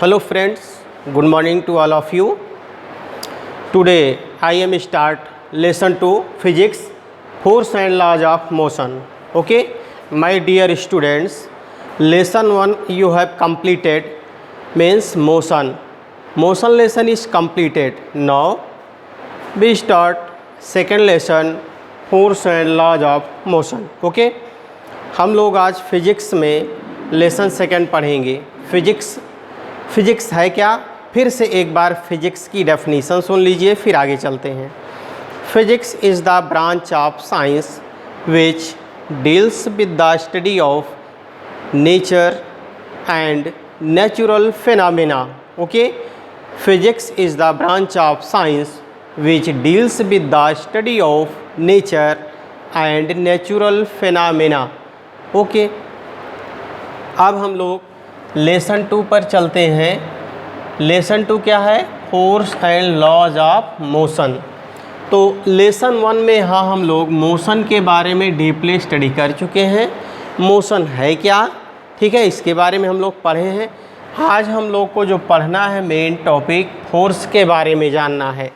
Hello friends, good morning to all of you. Today I am start lesson 2 physics, force and laws of motion. Okay, my dear students, lesson 1 you have completed, means motion. Motion lesson is completed. Now we start second lesson, force and laws of motion. Okay, हम लोग आज physics में lesson second पढ़ेंगे. Physics है क्या, फिर से एक बार फिजिक्स की डेफिनीशन सुन लीजिए, फिर आगे चलते हैं. Physics is the branch of science which deals with the study of nature and natural phenomena. Okay, physics is the branch of science which deals with the study of nature and natural phenomena. Okay, अब हम लोग lesson 2 पर चलते हैं. Lesson 2 क्या है? Force and laws of motion. तो lesson 1 में हाँ हम लोग मोशन के बारे में डीपली स्टडी कर चुके हैं. मोशन है क्या, ठीक है, इसके बारे में हम लोग पढ़े हैं. आज हम लोग को जो पढ़ना है मेन टॉपिक फोर्स के बारे में जानना है.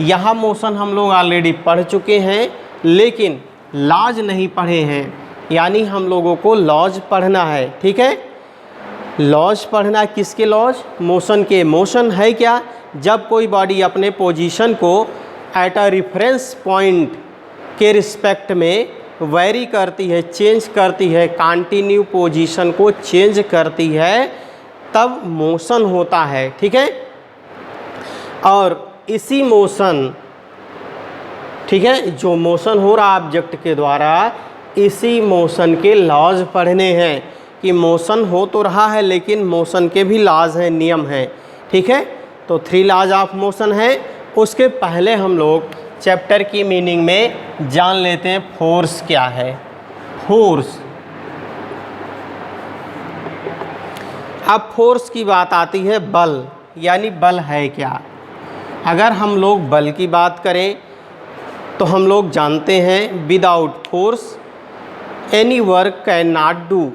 यहाँ मोशन हम लोग ऑलरेडी पढ़ चुके हैं, लेकिन लॉज नहीं पढ़े हैं, यानी हम लोगों को लॉज पढ़ना है. ठीक है, लॉज पढ़ना, किसके लॉज? मोशन के. मोशन है क्या? जब कोई बॉडी अपने पोजीशन को एट अ रेफरेंस पॉइंट के रिस्पेक्ट में वेरी करती है, चेंज करती है, कंटिन्यू पोजीशन को चेंज करती है, तब मोशन होता है. ठीक है, और इसी मोशन, ठीक है, जो मोशन हो रहा ऑब्जेक्ट के द्वारा, इसी मोशन के लॉज पढ़ने हैं कि मोशन हो तो रहा है लेकिन मोशन के भी लॉज हैं, नियम हैं. ठीक है, तो 3 लॉज ऑफ मोशन है. उसके पहले हम लोग चैप्टर की मीनिंग में जान लेते हैं फोर्स क्या है. फोर्स, अब फोर्स की बात आती है बल, यानी बल है क्या. अगर हम लोग बल की बात करें तो हम लोग जानते हैं without force any work can not do.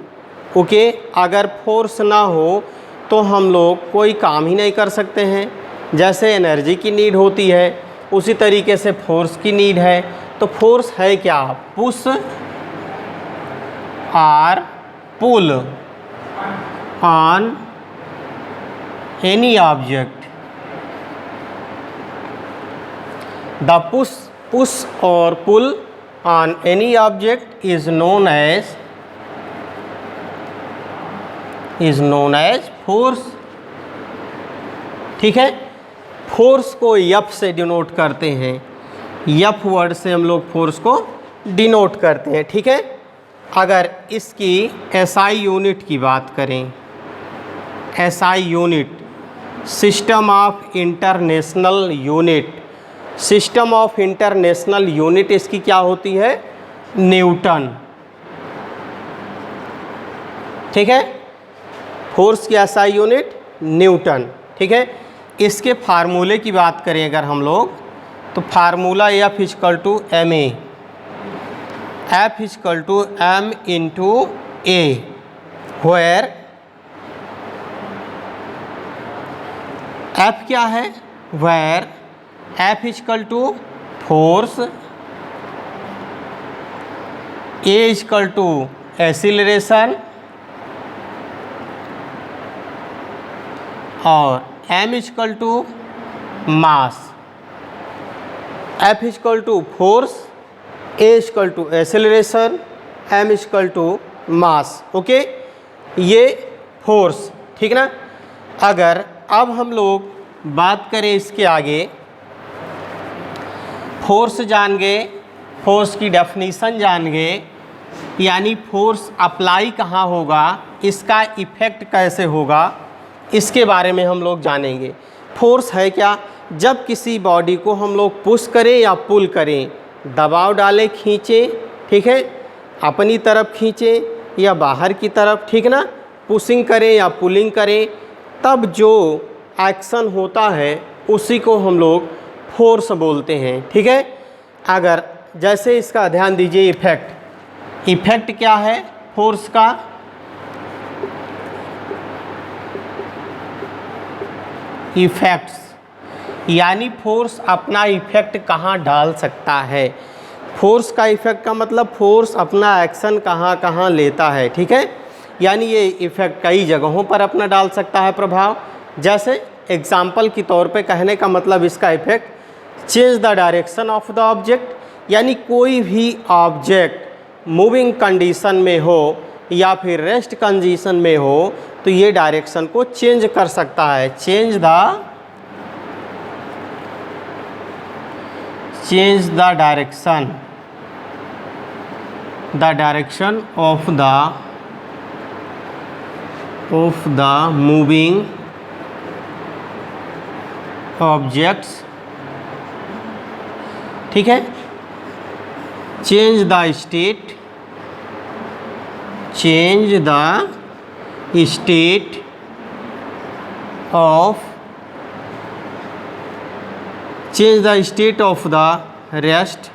Okay, अगर फोर्स ना हो तो हम लोग कोई काम ही नहीं कर सकते हैं. जैसे एनर्जी की नीड होती है, उसी तरीके से फोर्स की नीड है. तो फोर्स है क्या? पुश और pull on any object. The push और pull on any object is known as force. ठीक है, फोर्स को एफ से डिनोट करते हैं. एफ वर्ड से हम लोग फोर्स को डिनोट करते हैं. ठीक है, अगर इसकी एसआई यूनिट की बात करें, SI unit system of international unit, system of international unit इसकी क्या होती है? न्यूटन. ठीक है, फोर्स की एसआई यूनिट न्यूटन. ठीक है, इसके फार्मूले की बात करें अगर हम लोग, तो formula F equal to M A, F equal to M into A, where F क्या है? Where F equal to force, A equal to acceleration और M equal to mass. F equal to force, A equal to acceleration, M equal to mass. Okay, ये force. ठीक ना. अगर अब हम लोग बात करें इसके आगे, फोर्स जान गए, फोर्स की डेफिनीशन जान गए, यानी फोर्स अप्लाई कहाँ होगा, इसका इफ़ेक्ट कैसे होगा, इसके बारे में हम लोग जानेंगे. फोर्स है क्या? जब किसी बॉडी को हम लोग पुश करें या पुल करें, दबाव डालें, खींचें, ठीक है, अपनी तरफ खींचें या बाहर की तरफ, ठीक ना, पुशिंग करें या पुलिंग करें, तब जो एक्शन होता है उसी को हम लोग फोर्स बोलते हैं. ठीक है, अगर जैसे इसका ध्यान दीजिए, इफ़ेक्ट क्या है फोर्स का? इफेक्ट्स, यानी फोर्स अपना इफेक्ट कहाँ डाल सकता है। फोर्स का इफेक्ट का मतलब फोर्स अपना एक्शन कहाँ कहाँ लेता है, ठीक है। यानी ये इफेक्ट कई जगहों पर अपना डाल सकता है प्रभाव। जैसे एग्जाम्पल के तौर पे कहने का मतलब इसका effect change the direction of the object, यानी कोई भी ऑब्जेक्ट मूविंग कंडीशन में हो या फिर रेस्ट कंडीशन में हो तो ये डायरेक्शन को चेंज कर सकता है। Change the direction of the moving objects, ठीक है। Change the state of the rest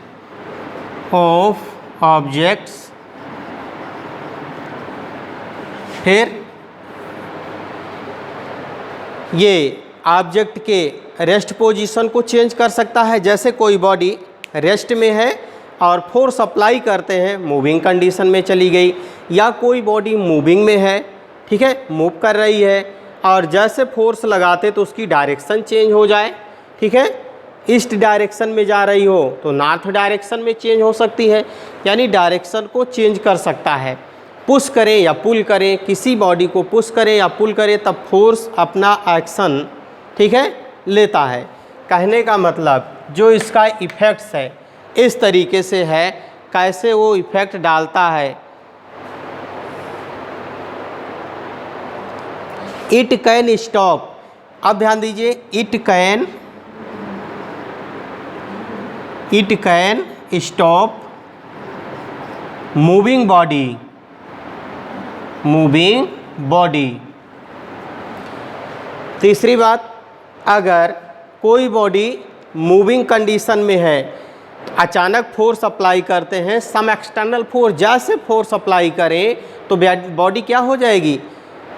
of objects. फिर ये ऑब्जेक्ट के रेस्ट पोजीशन को चेंज कर सकता है। जैसे कोई बॉडी रेस्ट में है और फोर्स अप्लाई करते हैं, मूविंग कंडीशन में चली गई, या कोई बॉडी मूविंग में है, ठीक है, मूव कर रही है, और जैसे फोर्स लगाते तो उसकी डायरेक्शन चेंज हो जाए, ठीक है। ईस्ट डायरेक्शन में जा रही हो तो नॉर्थ डायरेक्शन में चेंज हो सकती है, यानी डायरेक्शन को चेंज कर सकता है। पुश करें या पुल करें, किसी बॉडी को पुश करें या पुल करें तब फोर्स अपना एक्शन, ठीक है, लेता है। कहने का मतलब जो इसका इफ़ेक्ट्स है इस तरीके से है, कैसे वो इफ़ेक्ट डालता है। इट कैन स्टॉप, अब ध्यान दीजिए, it can stop moving body. तीसरी बात, अगर कोई बॉडी मूविंग कंडीशन में है, अचानक फोर्स अप्लाई करते हैं, सम एक्सटर्नल फोर्स, जैसे फोर्स अप्लाई करें तो बॉडी क्या हो जाएगी,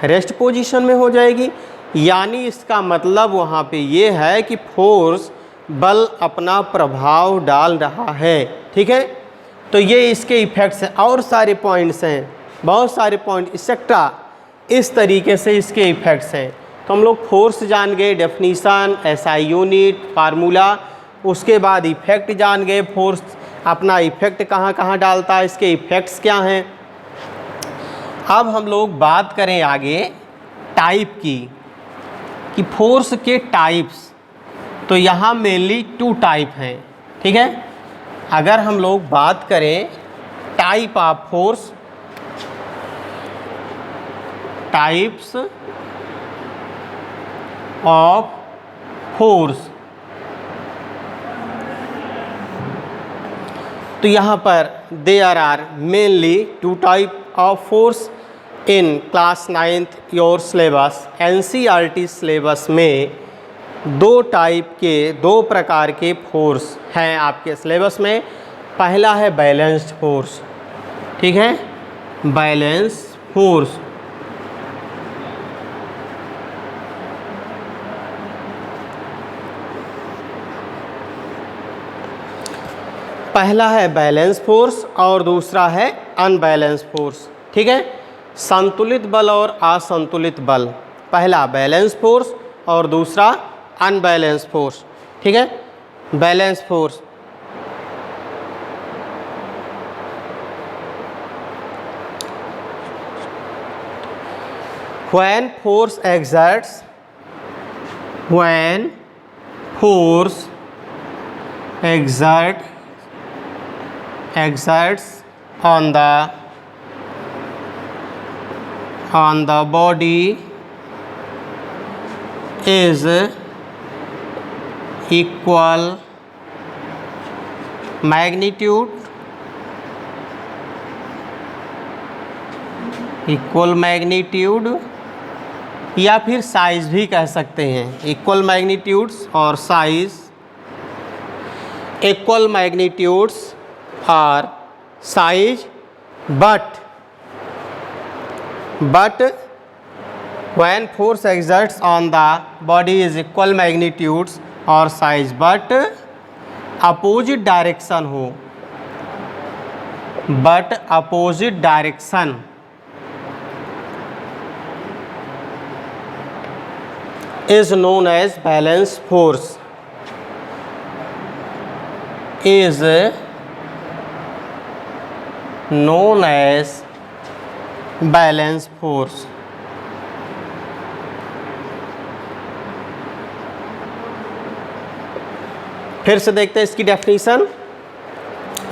रेस्ट पोजीशन में हो जाएगी। यानी इसका मतलब वहाँ पे ये है कि फोर्स बल अपना प्रभाव डाल रहा है, ठीक है। तो ये इसके इफ़ेक्ट्स हैं, और सारे पॉइंट्स हैं, बहुत सारे पॉइंट एक्सेट्रा, इस तरीके से इसके इफ़ेक्ट्स हैं। तो हम लोग फोर्स जान गए, डेफिनीशन, एसआई यूनिट, फार्मूला, उसके बाद इफ़ेक्ट जान गए, फोर्स अपना इफ़ेक्ट कहाँ कहाँ डालता है, इसके इफ़ेक्ट्स क्या हैं। अब हम लोग बात करें आगे टाइप की, कि फोर्स के टाइप्स। तो यहाँ मेनली 2 टाइप हैं, ठीक है। अगर हम लोग बात करें type of force, types of force, तो यहाँ पर there are mainly 2 type of force in class 9th your syllabus. NCERT syllabus में 2 प्रकार के फोर्स हैं आपके सिलेबस में। पहला है बैलेंस्ड फोर्स, ठीक है, बैलेंस फोर्स। पहला है बैलेंस फोर्स और दूसरा है अनबैलेंस फोर्स, ठीक है। संतुलित बल और असंतुलित बल, पहला बैलेंस फोर्स और दूसरा अनबैलेंस फोर्स, ठीक है। Balance force, when force exerts on the body is equal magnitude या फिर साइज भी कह सकते हैं। इक्वल मैग्नीट्यूड्स और साइज, इक्वल मैग्नीट्यूड्स और size, but when force exerts on the body is equal magnitudes or size but opposite direction हो, but opposite direction is known as balance force, is known as balance force। फिर से देखते हैं इसकी definition,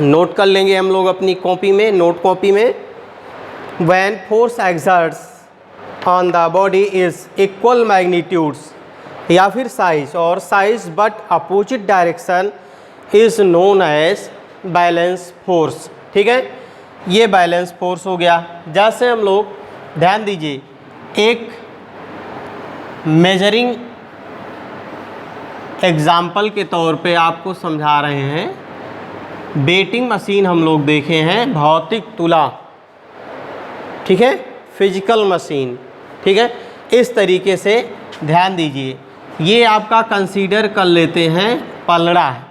note कर लेंगे हम लोग अपनी कॉपी में, नोट कॉपी में। When force exerts on the body is equal magnitudes या फिर साइज और size but opposite direction is known as balance force. ठीक है, ये बैलेंस फोर्स हो गया। जैसे हम लोग ध्यान दीजिए, एक मेजरिंग एग्जाम्पल के तौर पे आपको समझा रहे हैं। वेटिंग मशीन हम लोग देखे हैं, भौतिक तुला, ठीक है, फिजिकल मशीन, ठीक है। इस तरीके से ध्यान दीजिए, ये आपका कंसीडर कर लेते हैं पलड़ा है।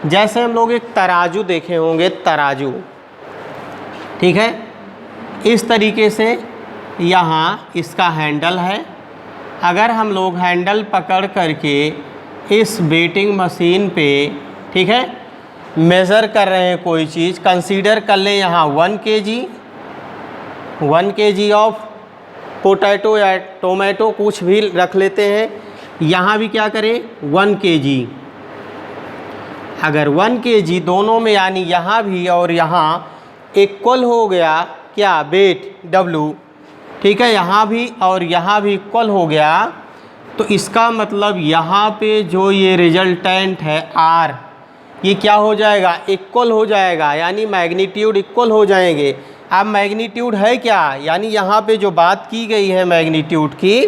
जैसे हम लोग एक तराजू देखे होंगे, तराजू, ठीक है, इस तरीके से यहाँ इसका हैंडल है। अगर हम लोग हैंडल पकड़ करके इस वेटिंग मशीन पे, ठीक है, मेज़र कर रहे हैं कोई चीज़, कंसीडर कर लें यहाँ 1 kg ऑफ पोटैटो या टोमेटो, कुछ भी रख लेते हैं। यहाँ भी क्या करें, 1 kg। अगर 1 kg दोनों में यानी यहाँ भी और यहाँ इक्वल हो गया, क्या, वेट W, ठीक है, यहाँ भी और यहाँ भी इक्वल हो गया, तो इसका मतलब यहाँ पे जो ये रिजल्टेंट है R, ये क्या हो जाएगा, इक्वल हो जाएगा, यानी मैग्नीट्यूड इक्वल हो जाएंगे। अब मैग्नीट्यूड है क्या, यानी यहाँ पे जो बात की गई है मैग्नीट्यूड की,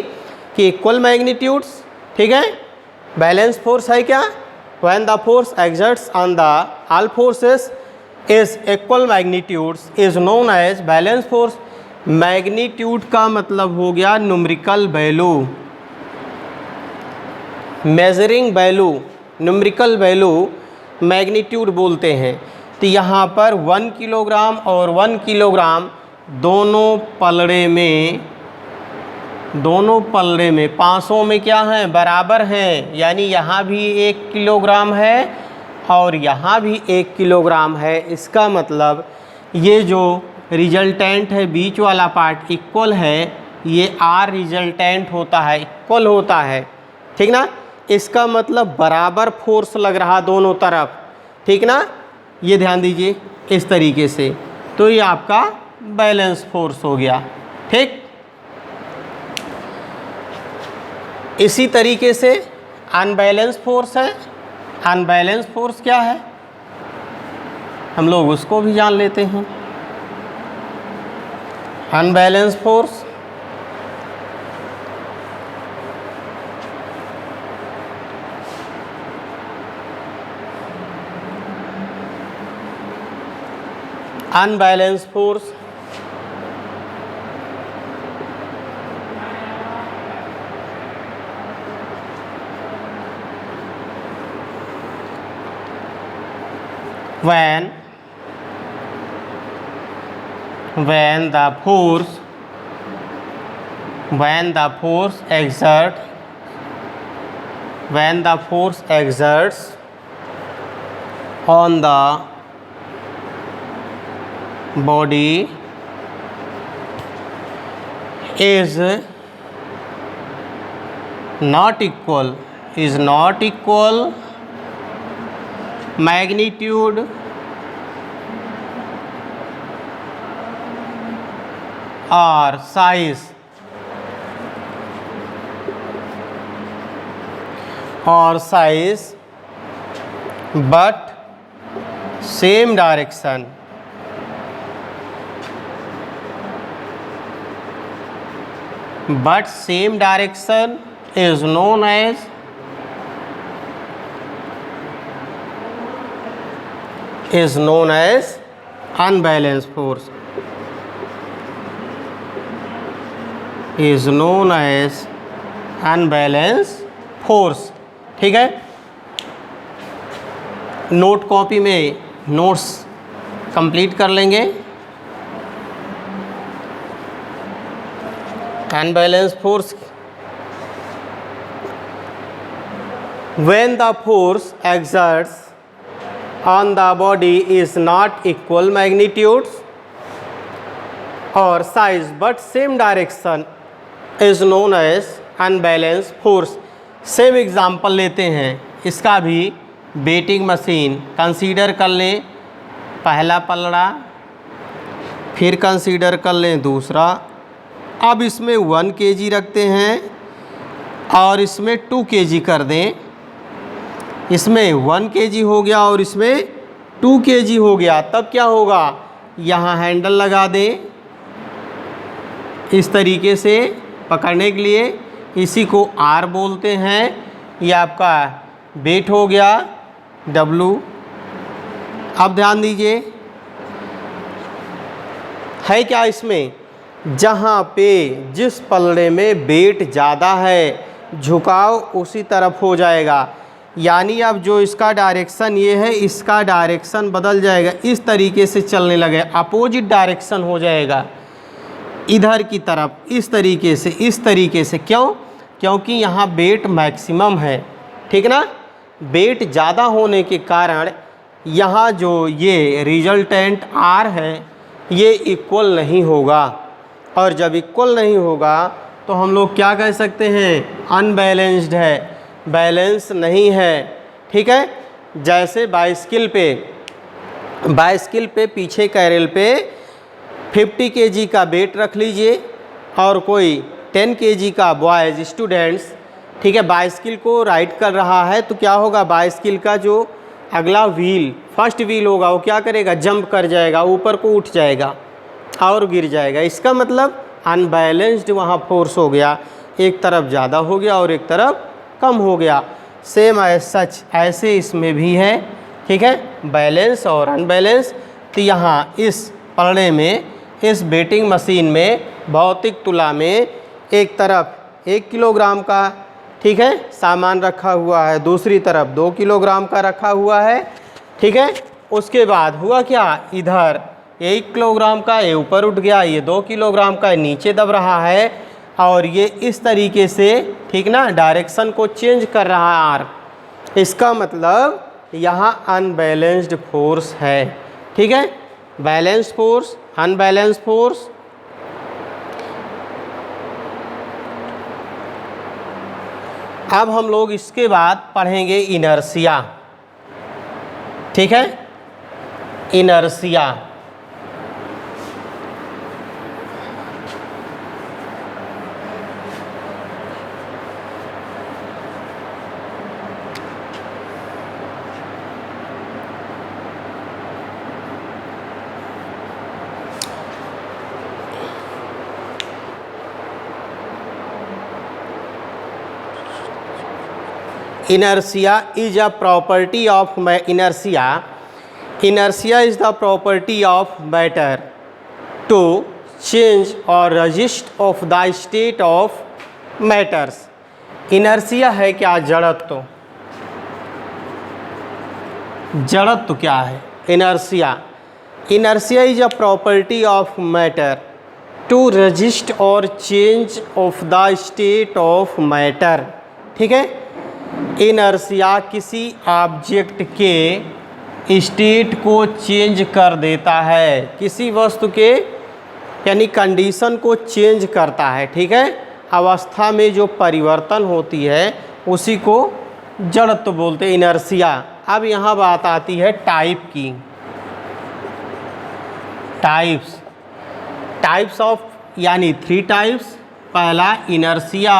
कि इक्वल मैग्नीट्यूड्स, ठीक है। बैलेंस फोर्स है क्या, when the force exerts on the all forces is equal magnitudes is known as balance force. Magnitude का मतलब हो गया numerical value, measuring value, numerical value magnitude बोलते हैं। तो यहाँ पर 1 किलोग्राम और 1 किलोग्राम दोनों पलड़े में 500 में क्या हैं, बराबर हैं, यानी यहाँ भी 1 किलोग्राम है और यहाँ भी 1 किलोग्राम है। इसका मतलब ये जो रिजल्टेंट है, बीच वाला पार्ट इक्वल है, ये R रिजल्टेंट होता है, इक्वल होता है, ठीक ना। इसका मतलब बराबर फोर्स लग रहा दोनों तरफ, ठीक ना। ये ध्यान दीजिए इस तरीके से, तो ये आपका बैलेंस फोर्स हो गया, ठीक। इसी तरीके से अनबैलेंस फोर्स है। अनबैलेंस फोर्स क्या है, हम लोग उसको भी जान लेते हैं। Unbalance force, unbalanced force, when the force exerts on the body is not equal magnitude or size but same direction is known as unbalanced force। Is known as unbalance force. ठीक है, नोट कॉपी में notes complete कर लेंगे। Unbalance force, when the force exerts on the body is not equal magnitudes or size but same direction is known as unbalanced force। Same example लेते हैं इसका भी। Betting machine consider कर लें पहला पलड़ा, फिर कंसीडर कर लें दूसरा। अब इसमें 1 kg रखते हैं और इसमें 2 kg कर दें। इसमें 1 kg हो गया और इसमें 2 kg हो गया, तब क्या होगा, यहाँ हैंडल लगा दें इस तरीके से पकड़ने के लिए। इसी को R बोलते हैं। ये आपका वेट हो गया W। अब ध्यान दीजिए, है क्या इसमें, जहाँ पे जिस पलड़े में वेट ज़्यादा है झुकाव उसी तरफ हो जाएगा। यानी अब जो इसका डायरेक्शन ये है, इसका डायरेक्शन बदल जाएगा, इस तरीके से चलने लगे, अपोजिट डायरेक्शन हो जाएगा इधर की तरफ, इस तरीके से। क्यों? क्योंकि यहाँ वेट मैक्सिमम है। ठीक ना, वेट ज़्यादा होने के कारण यहाँ जो ये रिजल्टेंट R है ये इक्वल नहीं होगा, और जब इक्वल नहीं होगा तो हम लोग क्या कह सकते हैं, अनबैलेंस्ड है, बैलेंस नहीं है। ठीक है, जैसे बाइसिकल पे पीछे कैरल पे 50 kg का वेट रख लीजिए और कोई 10 kg का बॉयज़ स्टूडेंट्स, ठीक है, बाइसिकल को राइड कर रहा है, तो क्या होगा, बाइसिकल का जो अगला व्हील, फर्स्ट व्हील होगा, वो क्या करेगा, जंप कर जाएगा, ऊपर को उठ जाएगा और गिर जाएगा। इसका मतलब अनबैलेंस्ड वहाँ फोर्स हो गया, एक तरफ ज़्यादा हो गया और एक तरफ कम हो गया। सेम एज सच ऐसे इसमें भी है। ठीक है, बैलेंस और अनबैलेंस। तो यहाँ इस पलड़े में, इस बेटिंग मशीन में भौतिक तुला में एक तरफ 1 किलोग्राम का, ठीक है, सामान रखा हुआ है, दूसरी तरफ 2 किलोग्राम का रखा हुआ है। ठीक है, उसके बाद हुआ क्या, इधर 1 किलोग्राम का ये ऊपर उठ गया, ये 2 किलोग्राम का नीचे दब रहा है, और ये इस तरीके से, ठीक ना, डायरेक्शन को चेंज कर रहा है R। इसका मतलब यहाँ अनबैलेंस्ड फोर्स है। ठीक है, बैलेंस्ड फोर्स, अनबैलेंस्ड फोर्स। अब हम लोग इसके बाद पढ़ेंगे इनर्शिया। ठीक है, inertia. Inertia is a property of inertia is the property of matter to change or resist of the state of matters। inertia है क्या, जड़त्व। जड़त्व क्या है, inertia is a property of matter to resist or change of the state of matter। ठीक है, inertia किसी object के स्टेट को चेंज कर देता है, किसी वस्तु के यानी कंडीशन को चेंज करता है। ठीक है, अवस्था में जो परिवर्तन होती है उसी को जड़त्व बोलते हैं, इनर्शिया। अब यहाँ बात आती है टाइप की, टाइप्स ऑफ, यानी 3 टाइप्स। पहला इनर्शिया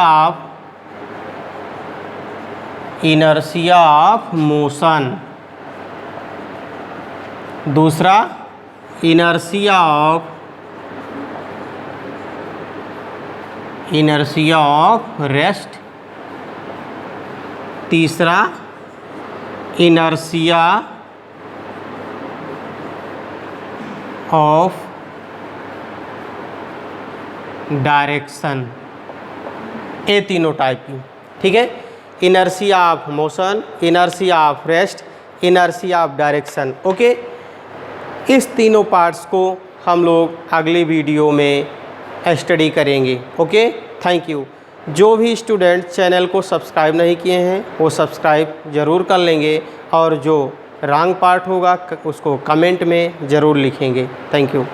ऑफ मोशन, दूसरा इनर्शिया ऑफ रेस्ट, तीसरा इनर्शिया ऑफ डायरेक्शन। ये तीनों टाइप की, ठीक है। Inertia of motion, inertia of rest, inertia of direction, okay. इस तीनों पार्ट्स को हम लोग अगली वीडियो में स्टडी करेंगे, ओके। Thank you. जो भी स्टूडेंट चैनल को सब्सक्राइब नहीं किए हैं वो सब्सक्राइब ज़रूर कर लेंगे, और जो रॉन्ग पार्ट होगा उसको कमेंट में ज़रूर लिखेंगे। Thank you.